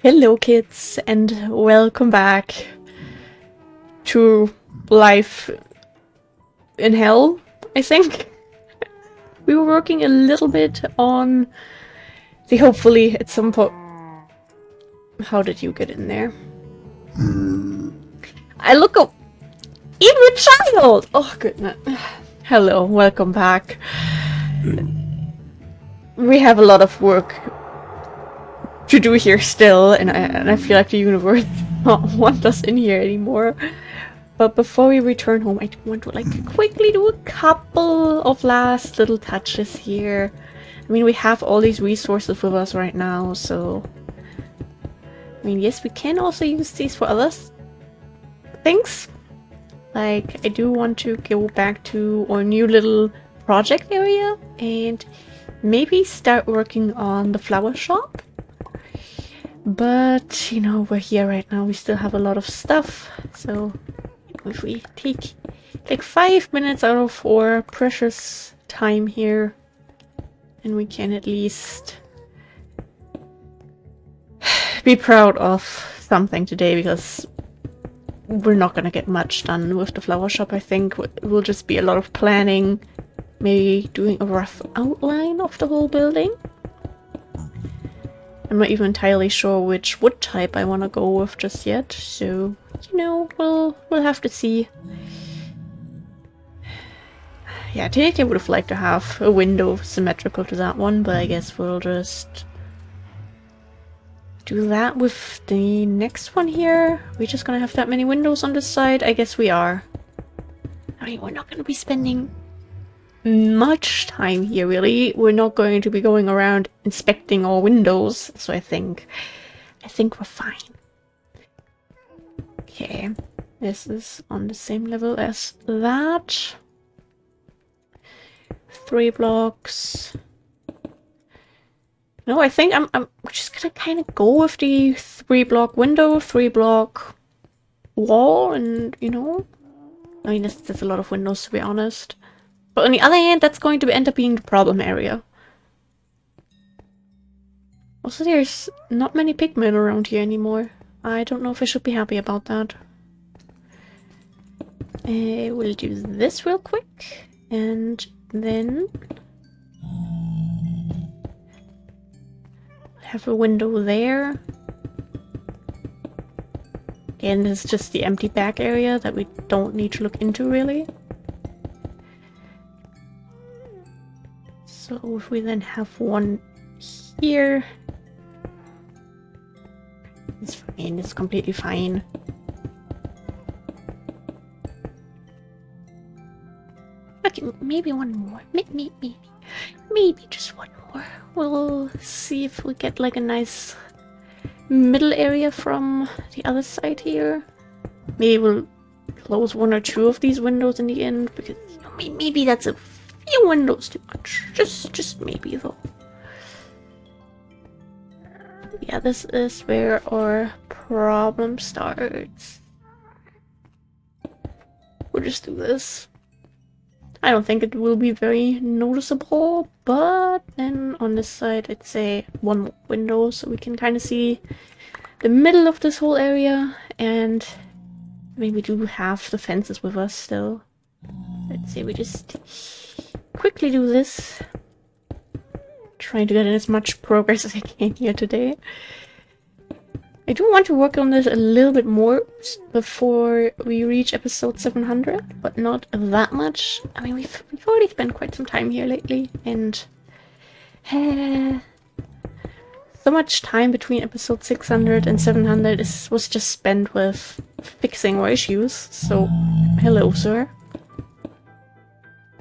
Hello kids and welcome back to life in hell, I think. We were working a little bit on the hopefully at some point. How did you get in there? I look up even child! Oh goodness. Hello, welcome back. We have a lot of work to do here still, and I feel like the universe does not want us in here anymore. But before we return home, I do want to quickly do a couple of last little touches here. I mean, we have all these resources with us right now, so I mean, yes, we can also use these for other things. Like, I do want to go back to our new little project area and maybe start working on the flower shop. But, you know, we're here right now. We still have a lot of stuff. So, if we take like 5 minutes out of our precious time here, and we can at least be proud of something today, because we're not gonna get much done with the flower shop. I think it will just be a lot of planning, maybe doing a rough outline of the whole building. I'm not even entirely sure which wood type I want to go with just yet, so, you know, we'll have to see. Yeah, technically I would have liked to have a window symmetrical to that one, but I guess we'll just do that with the next one here. We're just gonna have that many windows on this side? I guess we are. I mean, we're not gonna be spending much time here, really. We're not going to be going around inspecting all windows, so I think we're fine. Okay, this is on the same level as that. 3 blocks. No, I think I'm just gonna kind of go with the 3-block window, 3-block wall, and, you know, I mean, there's a lot of windows, to be honest. But on the other hand, that's going to end up being the problem area. Also, there's not many pigmen around here anymore. I don't know if I should be happy about that. We'll do this real quick, and then have a window there. And this is just the empty back area that we don't need to look into, really. So if we then have one here, it's fine, it's completely fine. Okay, maybe one more. Maybe just one more. We'll see if we get like a nice middle area from the other side here. Maybe we'll close 1 or 2 of these windows in the end, because, you know, maybe that's a few windows too much. Just maybe, though. Yeah, this is where our problem starts. We'll just do this. I don't think it will be very noticeable, but then on this side I'd say 1 more window, so we can kind of see the middle of this whole area, and maybe do have the fences with us still. Let's say we just quickly do this. Trying to get in as much progress as I can here today. I do want to work on this a little bit more before we reach episode 700, but not that much. I mean, we've already spent quite some time here lately, and so much time between episode 600 and 700 was just spent with fixing our issues. So, hello, sir.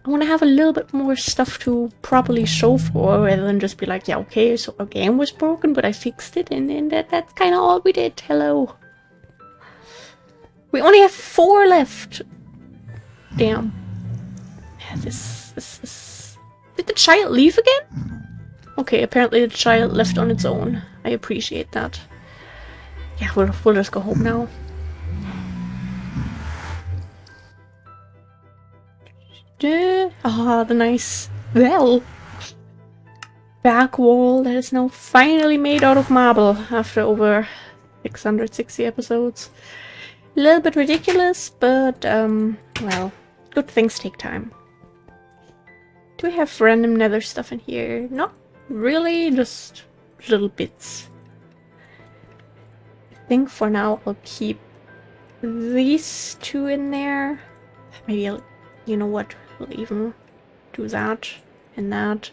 I want to have a little bit more stuff to properly show for, rather than just be like, yeah, okay, so our game was broken, but I fixed it, and that's kind of all we did. Hello. We only have 4 left. Damn. Yeah, this is... Did the child leave again? Okay, apparently the child left on its own. I appreciate that. Yeah, we'll just go home now. Ah, the nice well. back wall that is now finally made out of marble after over 660 episodes. A little bit ridiculous, but well, good things take time. Do we have random nether stuff in here? Not really, just little bits. I think for now I'll keep these two in there. Maybe I'll, you know what, we'll even do that and that.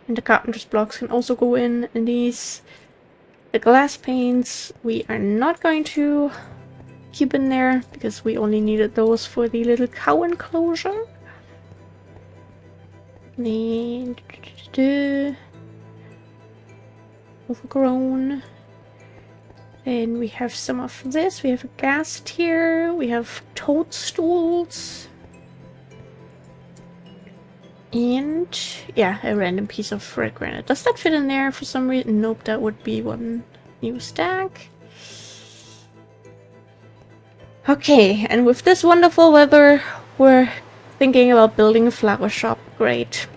And the carpenter's blocks can also go in these. The glass panes we are not going to keep in there because we only needed those for the little cow enclosure. The overgrown. And we have some of this. We have a gas tier. We have toadstools. And yeah, a random piece of red granite. Does that fit in there for some reason? Nope, that would be one new stack. Okay, and with this wonderful weather, we're thinking about building a flower shop. Great.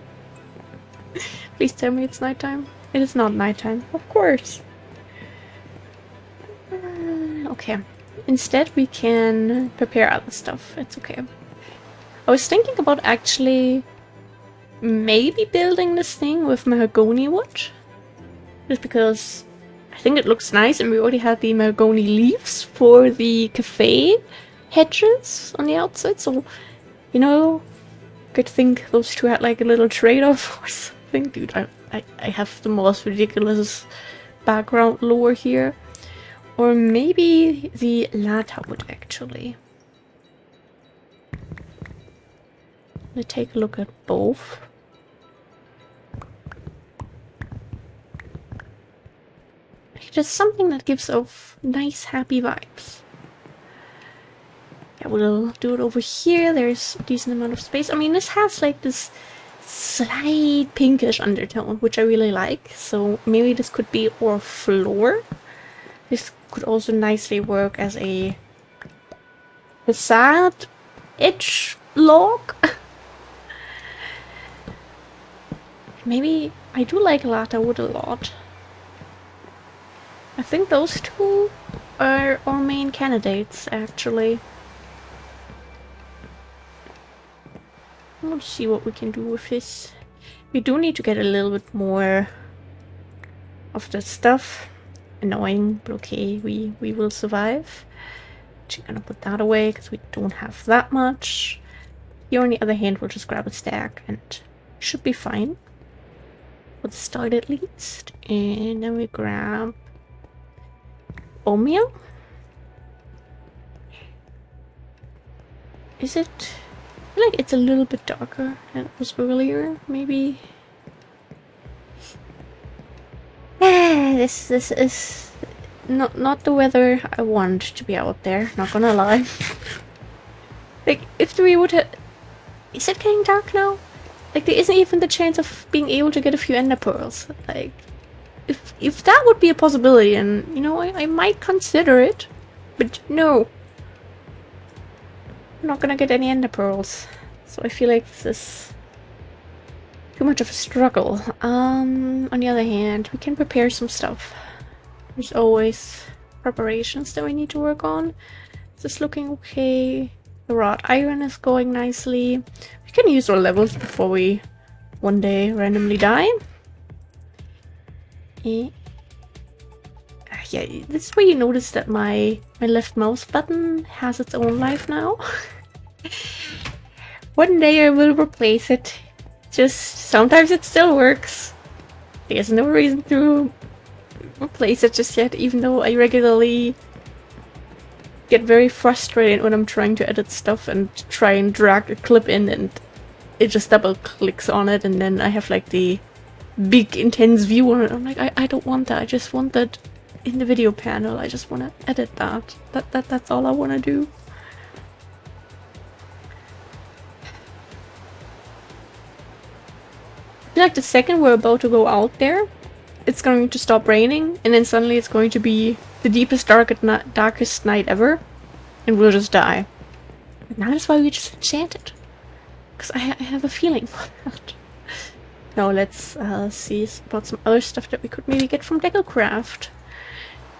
Please tell me it's nighttime. It is not nighttime, of course. Okay. Instead, we can prepare other stuff. It's okay. I was thinking about actually maybe building this thing with mahogany wood. Just because I think it looks nice, and we already had the mahogany leaves for the cafe hedges on the outside, so, you know, could think those two had like a little trade-off or something. Dude, I have the most ridiculous background lore here. Or maybe the lata wood, actually. Let me take a look at both. Just something that gives off nice, happy vibes. Yeah, we'll do it over here. There's a decent amount of space. I mean, this has like this slight pinkish undertone, which I really like. So maybe this could be our floor. This could also nicely work as a facade edge log. Maybe I do like lata wood a lot. I think those two are our main candidates, actually. Let's see what we can do with this. We do need to get a little bit more of that stuff. Annoying, but okay, we will survive. Actually gonna put that away because we don't have that much. Here on the other hand, we'll just grab a stack and should be fine. For the start at least. And then we grab bone meal. Is it? I feel like it's a little bit darker than it was earlier, maybe. This is not the weather I want to be out there, not gonna lie. Like, if we would have... Is it getting dark now? Like, there isn't even the chance of being able to get a few ender pearls. Like, if that would be a possibility, and, you know, I might consider it. But no. I'm not gonna get any ender pearls. So I feel like this is too much of a struggle. On the other hand, we can prepare some stuff. There's always preparations that we need to work on. Is this looking okay? The wrought iron is going nicely. We can use our levels before we one day randomly die. Yeah, this is where you notice that my left mouse button has its own life now. One day I will replace it. Just sometimes it still works. There's no reason to replace it just yet, even though I regularly get very frustrated when I'm trying to edit stuff and try and drag a clip in and it just double clicks on it, and then I have like the big intense view on it. I'm like, I don't want that. I just want that in the video panel. I just want to edit that. That's all I want to do. I feel like the second we're about to go out there, it's going to stop raining, and then suddenly it's going to be the deepest, darkest night ever, and we'll just die. And that is why we just enchanted. Because I have a feeling for that. Now let's see about some other stuff that we could maybe get from DecoCraft.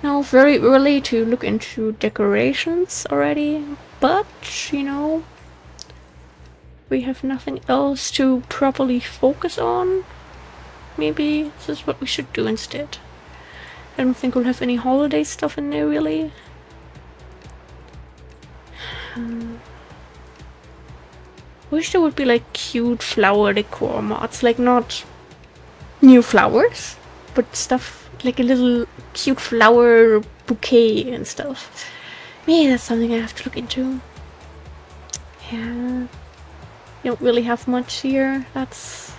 Now, very early to look into decorations already, but, you know, we have nothing else to properly focus on. Maybe this is what we should do instead. I don't think we'll have any holiday stuff in there, really. Wish there would be like cute flower decor mods, like not new flowers, but stuff like a little cute flower bouquet and stuff. Maybe that's something I have to look into. Yeah, we don't really have much here. That's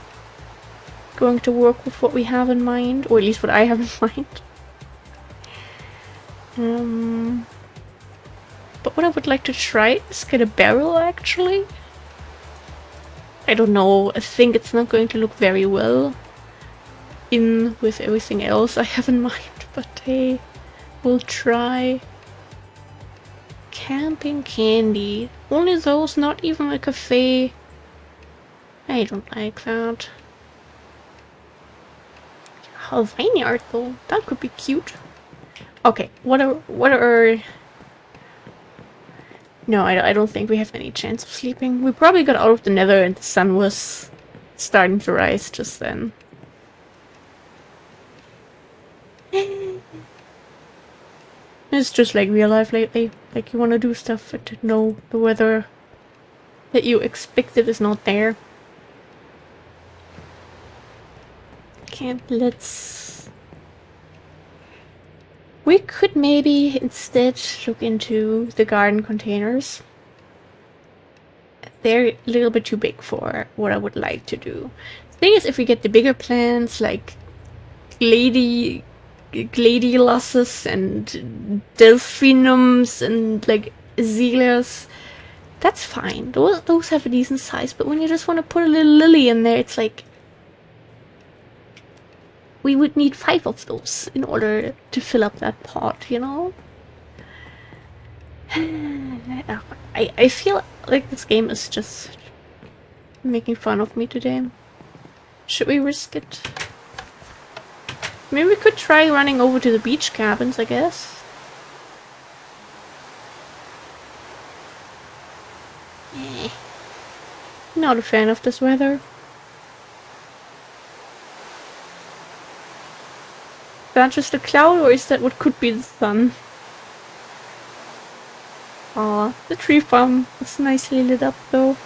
going to work with what we have in mind, or at least what I have in mind. But what I would like to try is get a barrel, actually. I don't know, I think it's not going to look very well in with everything else I have in mind, but hey, we'll try. Camping candy. Only those, not even a cafe. I don't like that. A vineyard though, that could be cute. Okay, what are... No, I don't think we have any chance of sleeping. We probably got out of the nether and the sun was starting to rise just then. It's just like real life lately. Like you want to do stuff but no, the weather that you expected is not there. Okay, let's... We could maybe instead look into the garden containers. They're a little bit too big for what I would like to do. The thing is, if we get the bigger plants like gladioluses and delphinums and like azaleas, that's fine. Those have a decent size, but when you just want to put a little lily in there, it's like we would need 5 of those in order to fill up that pot, you know? I feel like this game is just making fun of me today. Should we risk it? Maybe we could try running over to the beach cabins, I guess. Not a fan of this weather. Is that just a cloud, or is that what could be the sun? Aw, the tree farm is nicely lit up though.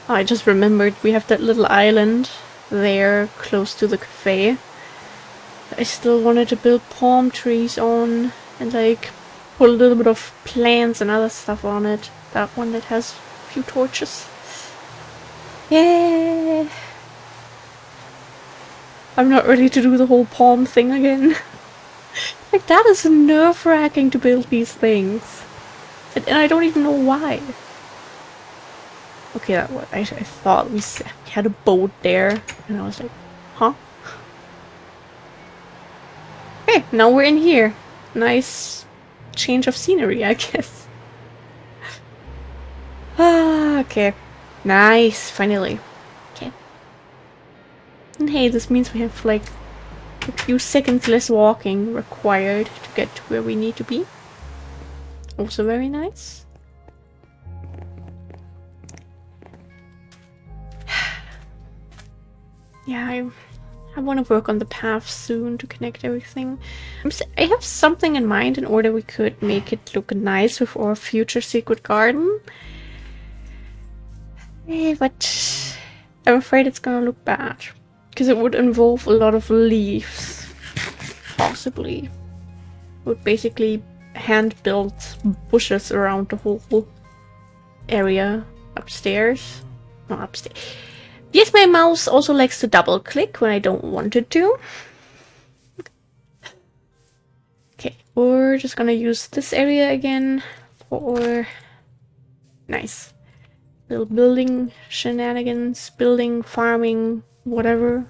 Oh, I just remembered we have that little island there close to the cafe. I still wanted to build palm trees on and like put a little bit of plants and other stuff on it. That one that has a few torches. Yeah. I'm not ready to do the whole palm thing again. Like, that is nerve-wracking to build these things. And I don't even know why. Okay, that was, I thought we had a boat there. And I was like, huh? Okay, now we're in here. Nice change of scenery, I guess. Ah, okay. Nice, finally. Okay. And hey, this means we have like a few seconds less walking required to get to where we need to be. Also very nice. Yeah, I want to work on the path soon to connect everything. I have something in mind in order we could make it look nice with our future secret garden. But I'm afraid it's gonna look bad. Because it would involve a lot of leaves. Possibly. It would basically hand-built bushes around the whole area. Upstairs. Not upstairs. Yes, my mouse also likes to double-click when I don't want it to. Okay, we're just gonna use this area again for... Nice. Little building shenanigans, building, farming, whatever.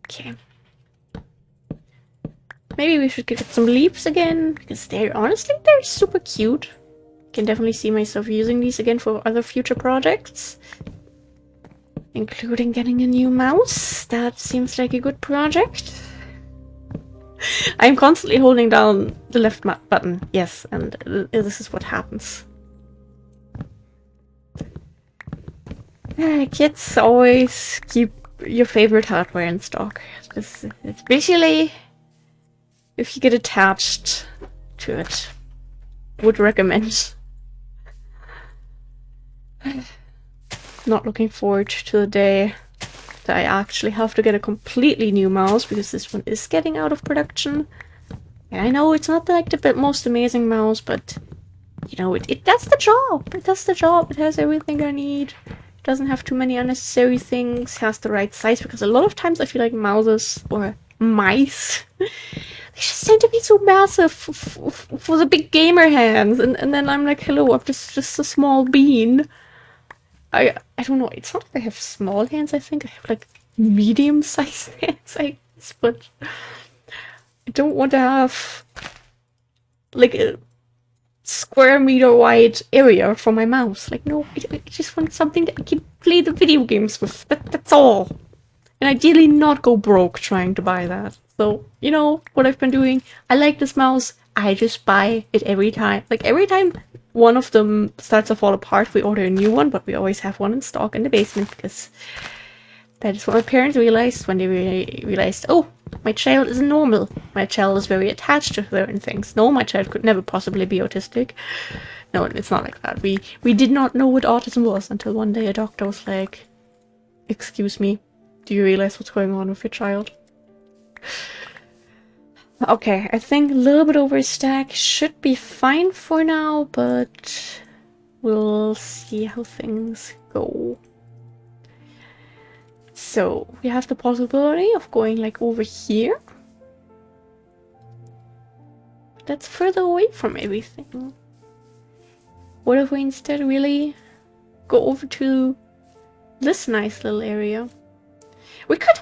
Okay. Maybe we should get some leaves again, because they're honestly, they're super cute. can definitely see myself using these again for other future projects. Including getting a new mouse. That seems like a good project. I'm constantly holding down the left button. Yes, and this is what happens. Kids always keep your favorite hardware in stock. Especially if you get attached to it. Would recommend. Not looking forward to the day that I actually have to get a completely new mouse because this one is getting out of production. And I know it's not like the most amazing mouse, but you know, it does the job. It does the job. It has everything I need. It doesn't have too many unnecessary things. Has the right size, because a lot of times I feel like mouses or mice they just tend to be so massive for the big gamer hands, and then I'm like, hello, I'm just a small bean. I don't know. It's not that I have small hands. I think I have like medium-sized hands, I guess, but I don't want to have like a square meter wide area for my mouse. Like, no, I just want something that I can play the video games with. That's all. And ideally not go broke trying to buy that. So, you know what I've been doing? I like this mouse. I just buy it every time. Like, every time one of them starts to fall apart, we order a new one, but we always have one in stock in the basement, because that is what my parents realized when they realized, oh, my child isn't normal. My child is very attached to certain things. No, my child could never possibly be autistic. No, it's not like that. We did not know what autism was until one day a doctor was like, excuse me, do you realize what's going on with your child? Okay, I think a little bit over a stack should be fine for now, but we'll see how things go. So, we have the possibility of going like over here. That's further away from everything. What if we instead really go over to this nice little area? We could...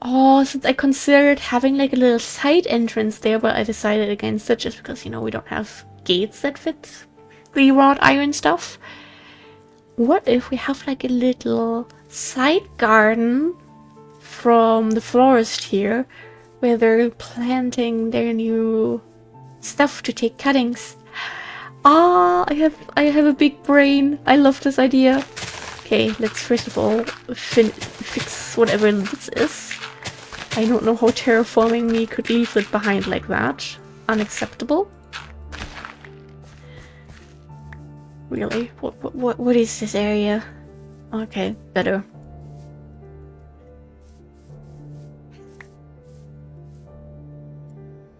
Oh, since I considered having like a little side entrance there, but I decided against it just because, you know, we don't have gates that fit the wrought iron stuff. What if we have like a little side garden from the florist here, where they're planting their new stuff to take cuttings? Ah, I have a big brain. I love this idea. Okay, let's first of all fix whatever this is. I don't know how terraforming me could leave it behind like that. Unacceptable. Really? What is this area? Okay, better.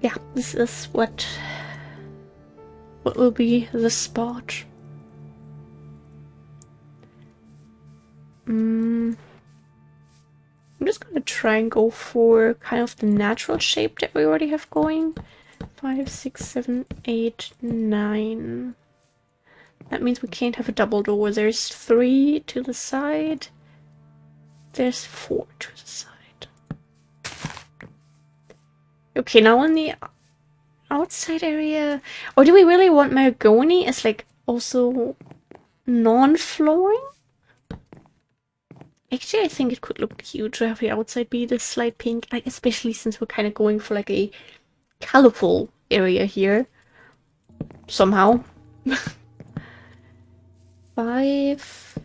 Yeah, this is what will be the spot. I'm just gonna try and go for kind of the natural shape that we already have going. 5, 6, 7, 8, 9. That means we can't have a double door. There's 3 to the side. There's 4 to the side. Okay, now on the outside area... Or do we really want mahogany as like also non-flooring? Actually, I think it could look cute to have the outside be this slight pink, like especially since we're kind of going for like a colorful area here. Somehow. 5.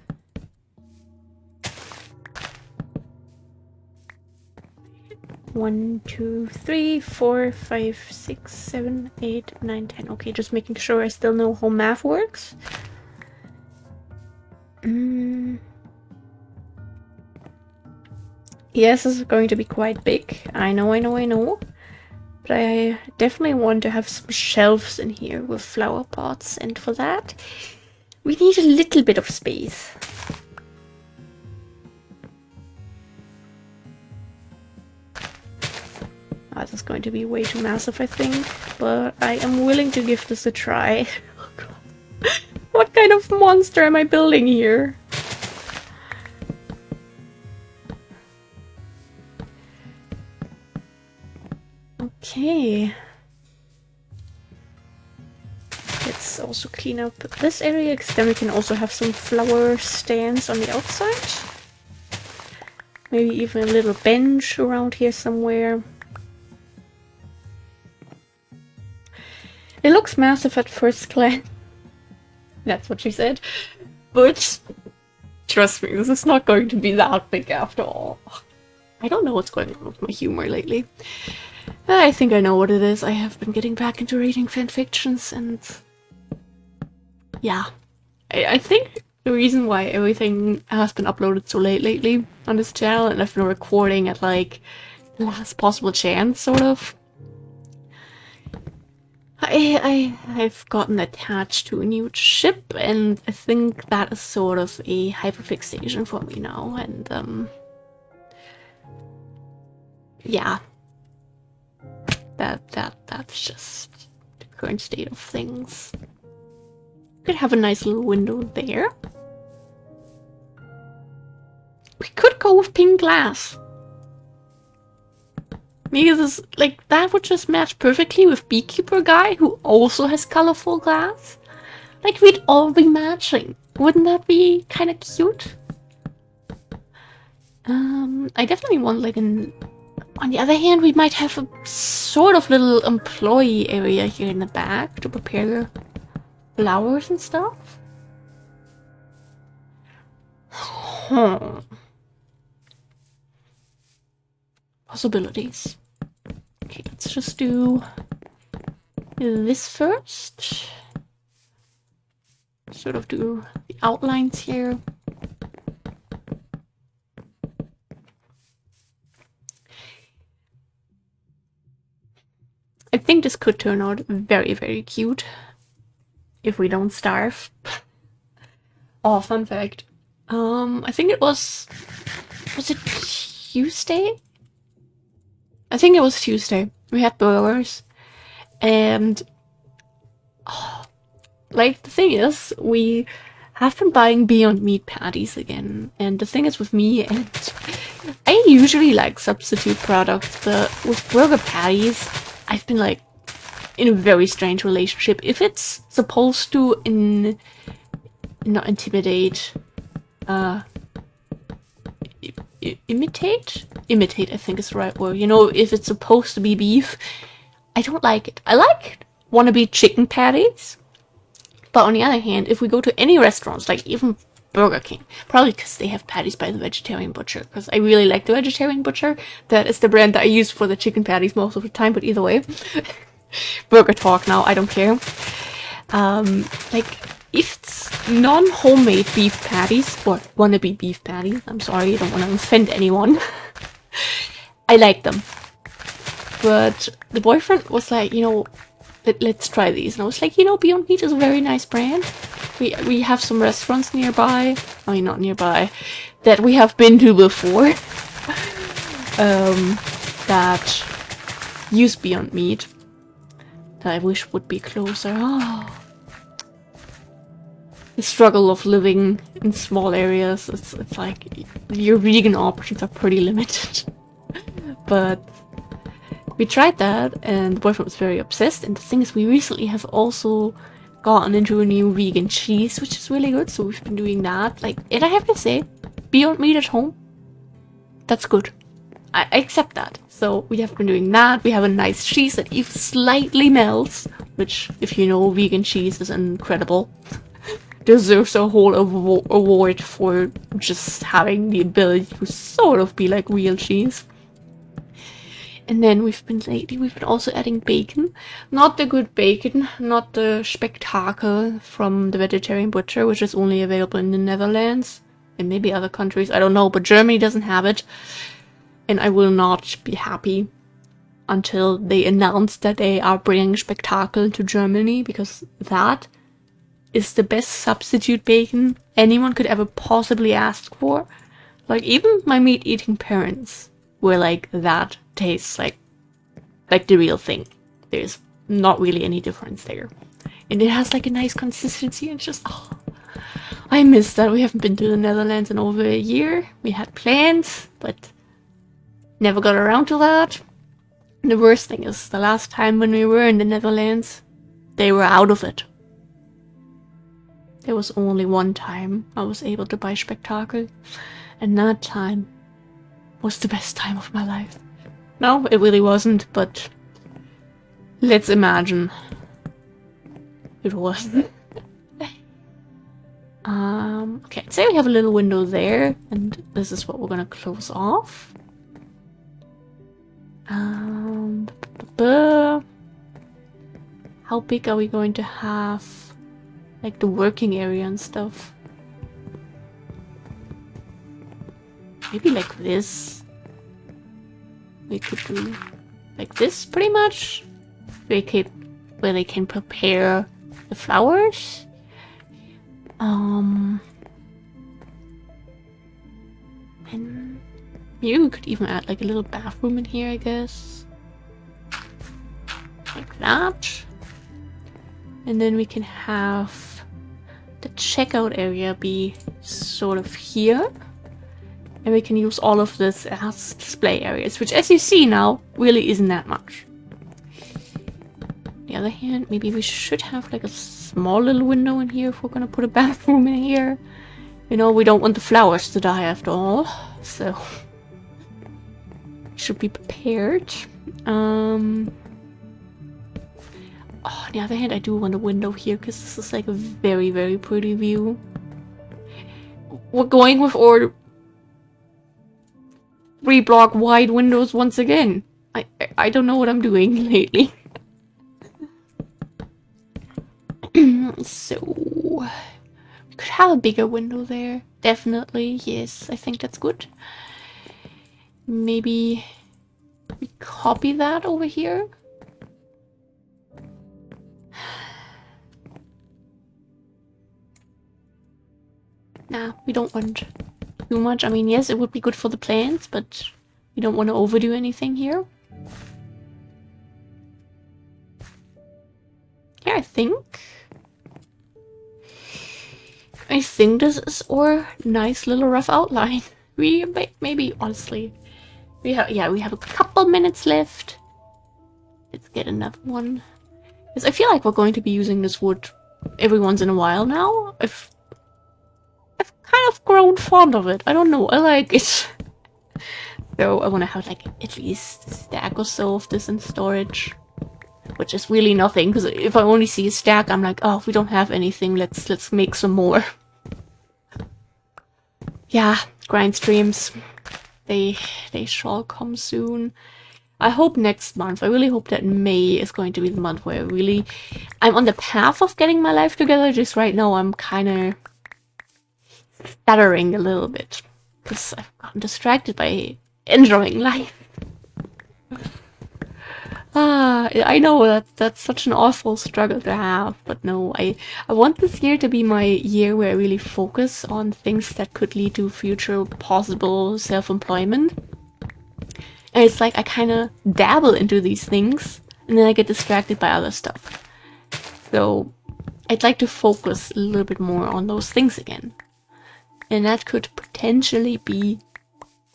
One, 2, 3, 4, 5, 6, 7, 8, 9, 10. Okay, just making sure I still know how math works. Yes, this is going to be quite big. I know. But I definitely want to have some shelves in here with flower pots, and for that, we need a little bit of space. This is going to be way too massive, I think, but I am willing to give this a try. Oh God. What kind of monster am I building here? Okay. Let's also clean up this area, because then we can also have some flower stands on the outside. Maybe even a little bench around here somewhere. It looks massive at first glance. That's what she said. But trust me, this is not going to be that big after all. I don't know what's going on with my humor lately. I think I know what it is. I have been getting back into reading fanfictions, and yeah. I think the reason why everything has been uploaded so late lately on this channel, and I've been recording at like the last possible chance, sort of. I've gotten attached to a new ship, and I think that is sort of a hyperfixation for me now, and yeah. That's just the current state of things. Could have a nice little window there. We could go with pink glass. Because like that would just match perfectly with Beekeeper Guy, who also has colorful glass. Like we'd all be matching. Wouldn't that be kind of cute? I definitely want like an... On the other hand, we might have a sort of little employee area here in the back to prepare flowers and stuff. Possibilities. Okay, let's just do this first. Sort of do the outlines here. I think this could turn out very, very cute if we don't starve. Oh, fun fact. I think it was it Tuesday? I think it was Tuesday. We had burgers, and like the thing is, we have been buying Beyond Meat patties again, and the thing is with me, and I usually like substitute products, but with burger patties, I've been like in a very strange relationship. If it's supposed to not intimidate, imitate, I think is the right word. You know, if it's supposed to be beef, I don't like it. I like wannabe chicken patties, but on the other hand, if we go to any restaurants, like even Burger King, probably because they have patties by the Vegetarian Butcher, because I really like the Vegetarian Butcher. That is the brand that I use for the chicken patties most of the time, but either way. Burger talk now, I don't care. Like, if it's non-homemade beef patties, or wannabe beef patties, I'm sorry, I don't want to offend anyone, I like them. But the boyfriend was like, you know, let's try these. And I was like, you know, Beyond Meat is a very nice brand. We have some restaurants nearby, I mean not nearby, that we have been to before, that use Beyond Meat, that I wish would be closer. Oh. The struggle of living in small areas, it's like your vegan options are pretty limited. But we tried that, and the boyfriend was very obsessed, and the thing is, we recently have also gotten into a new vegan cheese, which is really good, so we've been doing that. Like, and I have to say, Beyond Meat at home, that's good. I accept that. So we have been doing that. We have a nice cheese that even slightly melts, which, if you know, vegan cheese is incredible. Deserves a whole award for just having the ability to sort of be like real cheese. And then we've been also adding bacon. Not the good bacon, not the spectacle from the Vegetarian Butcher, which is only available in the Netherlands and maybe other countries, I don't know, but Germany doesn't have it. And I will not be happy until they announce that they are bringing spectacle to Germany, because that is the best substitute bacon anyone could ever possibly ask for. Like, even my meat-eating parents were like, that tastes like the real thing. There's not really any difference there. And it has like a nice consistency, and just, oh, I miss that. We haven't been to the Netherlands in over a year. We had plans, but never got around to that. And the worst thing is, the last time when we were in the Netherlands, they were out of it. There was only one time I was able to buy Spectacle, and that time was the best time of my life. No, it really wasn't, but let's imagine it was. Okay, say we have a little window there, and this is what we're gonna close off. How big are we going to have, like, the working area and stuff? Maybe like this. We could do like this, pretty much. Where they can prepare the flowers. And maybe we could even add like a little bathroom in here, I guess. Like that. And then we can have the checkout area be sort of here. And we can use all of this as display areas, which, as you see now, really isn't that much. On the other hand, maybe we should have like a small little window in here if we're gonna put a bathroom in here. You know, we don't want the flowers to die after all, so should be prepared. On the other hand, I do want a window here because this is like a very, very pretty view. We're going with our 3-block wide windows once again. I don't know what I'm doing lately. So we could have a bigger window there. Definitely, yes, I think that's good. Maybe we copy that over here. Nah, we don't want too much. I mean, yes, it would be good for the plants, but we don't want to overdo anything here. Yeah, I think this is our nice little rough outline. We maybe, honestly, we have a couple minutes left. Let's get another one. Because I feel like we're going to be using this wood every once in a while now. I've kind of grown fond of it. I don't know, I like it. So I want to have like at least a stack or so of this in storage. Which is really nothing, because if I only see a stack, I'm like, oh, we don't have anything, let's make some more. Yeah, grind streams. They shall come soon. I hope next month. I really hope that May is going to be the month where I'm on the path of getting my life together. Just right now I'm kind of stuttering a little bit. Because I've gotten distracted by enjoying life. I know that's such an awful struggle to have, but no, I want this year to be my year where I really focus on things that could lead to future possible self-employment. And it's like I kind of dabble into these things, and then I get distracted by other stuff. So I'd like to focus a little bit more on those things again. And that could potentially be,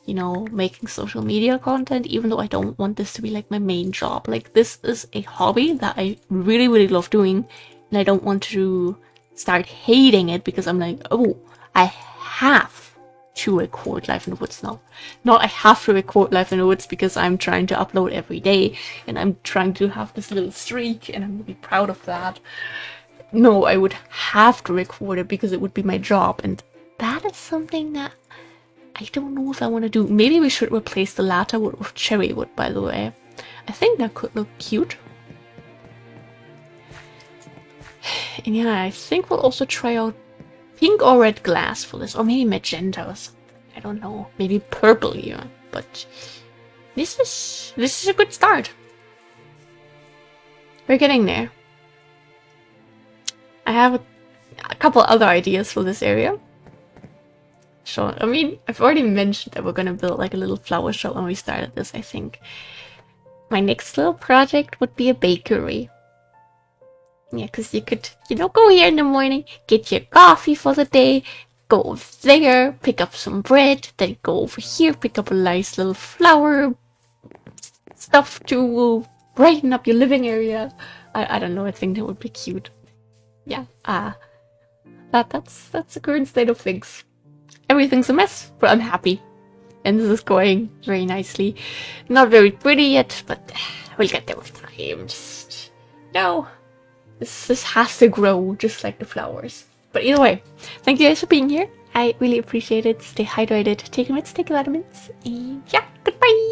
you know, making social media content, even though I don't want this to be like my main job. Like, this is a hobby that I really, really love doing, and I don't want to start hating it because I'm like, oh, I have to record Life in the Woods now. Not I have to record Life in the Woods because I'm trying to upload every day, and I'm trying to have this little streak, and I'm really proud of that. No, I would have to record it because it would be my job, and that is something that I don't know if I want to do. Maybe we should replace the latter wood with cherry wood, by the way. I think that could look cute. And yeah, I think we'll also try out pink or red glass for this. Or maybe magenta or something. I don't know. Maybe purple here. But this is a good start. We're getting there. I have a couple other ideas for this area. Sure. I mean, I've already mentioned that we're gonna build like a little flower shop when we started this, I think. My next little project would be a bakery. Yeah, because you could, you know, go here in the morning, get your coffee for the day, go over there, pick up some bread, then go over here, pick up a nice little flower stuff to brighten up your living area. I don't know, I think that would be cute. Yeah, That's the current state of things. Everything's a mess, but I'm happy. And this is going very nicely. Not very pretty yet, but we'll get there with time. Just, this has to grow just like the flowers. But either way, thank you guys for being here. I really appreciate it. Stay hydrated, take your meds, take your vitamins, and yeah, goodbye!